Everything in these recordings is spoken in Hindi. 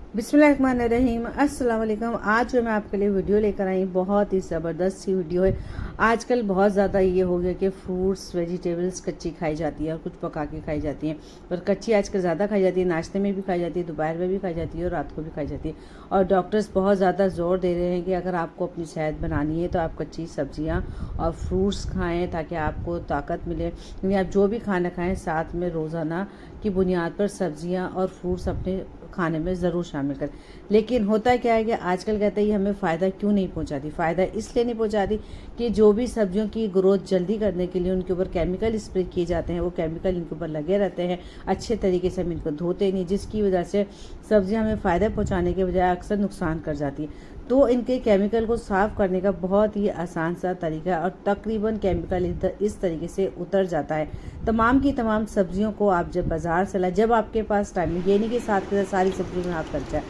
बिस्मिल्लाहिर्रहमानिर्रहीम अस्सलाम वालेकुम। आज जो मैं आपके लिए वीडियो लेकर आई बहुत ही ज़बरदस्त सी वीडियो है। आजकल बहुत ज़्यादा ये हो गया कि फ्रूट्स वेजिटेबल्स कच्ची खाई जाती है और कुछ पका के खाई जाती हैं। पर कच्ची आजकल ज़्यादा खाई जाती है, नाश्ते में भी खाई जाती है, दोपहर में भी खाई जाती है और रात को भी खाई जाती है। और डॉक्टर्स बहुत ज़्यादा ज़ोर दे रहे हैं कि अगर आपको अपनी सेहत बनानी है तो आप कच्ची सब्जियाँ और फ्रूट्स खाएँ ताकि आपको ताकत मिले। यानी आप जो भी खाना खाएँ साथ में रोज़ाना की बुनियाद पर सब्जियाँ और फ्रूट्स अपने खाने में ज़रूर शामिल करें। लेकिन होता क्या है कि आजकल कहते हैं ये हमें फ़ायदा क्यों नहीं पहुंचाती। फ़ायदा इसलिए नहीं पहुंचाती कि जो भी सब्जियों की ग्रोथ जल्दी करने के लिए उनके ऊपर केमिकल स्प्रे किए जाते हैं, वो केमिकल इनके ऊपर लगे रहते हैं। अच्छे तरीके से हम इनको धोते नहीं, जिसकी वजह से सब्जियां हमें फ़ायदा पहुँचाने के बजाय अक्सर नुकसान कर जाती है। तो इनके केमिकल को साफ़ करने का बहुत ही आसान सा तरीका है और तकरीबन केमिकल इस तरीके से उतर जाता है। तमाम की तमाम सब्जियों को आप जब बाज़ार से लाए, जब आपके पास टाइम, ये नहीं कि साथ के साथ सारी सब्जियों में आप कर जाए।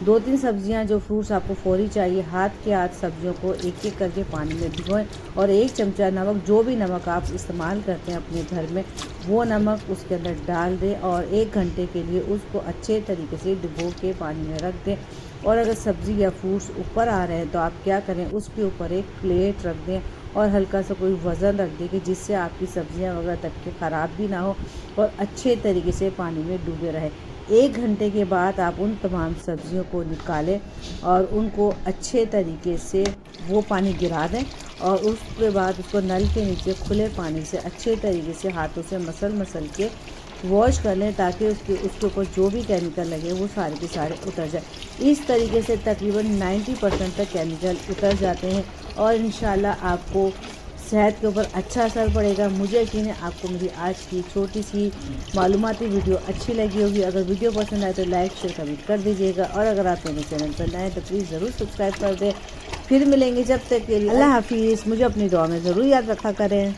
2-3 सब्जियां जो फ्रूट्स आपको फौरी चाहिए, हाथ के हाथ सब्जियों को एक एक करके पानी में भिगोएं और 1 चमचा नमक, जो भी नमक आप इस्तेमाल करते हैं अपने घर में, वो नमक उसके अंदर डाल दें और 1 घंटे के लिए उसको अच्छे तरीके से डुबो के पानी में रख दें। और अगर सब्ज़ी या फ्रूट्स ऊपर आ रहे हैं तो आप क्या करें, उसके ऊपर एक प्लेट रख दें और हल्का सा कोई वज़न रख दें कि जिससे आपकी सब्जियां वगैरह तक के ख़राब भी ना हो और अच्छे तरीके से पानी में डूबे रहे। 1 घंटे के बाद आप उन तमाम सब्जियों को निकालें और उनको अच्छे तरीके से वो पानी गिरा दें और उसके बाद उसको नल के नीचे खुले पानी से अच्छे तरीके से हाथों से मसल के वॉश कर लें ताकि उसके ऊपर जो भी केमिकल लगे वो सारे के सारे उतर जाए। इस तरीके से तकरीबन 90% तक केमिकल उतर जाते हैं और इंशाल्लाह आपको सेहत के ऊपर अच्छा असर पड़ेगा। मुझे यकीन है आपको मेरी आज की छोटी सी मालूमाती वीडियो अच्छी लगी होगी। अगर वीडियो पसंद आए तो लाइक शेयर कमेंट कर दीजिएगा और अगर आप मेरे चैनल पर नए हैं तो प्लीज़ ज़रूर सब्सक्राइब कर दें। फिर मिलेंगे, जब तक के लिए अल्लाह हाफिज़। मुझे अपनी दुआ में ज़रूर याद रखा करें।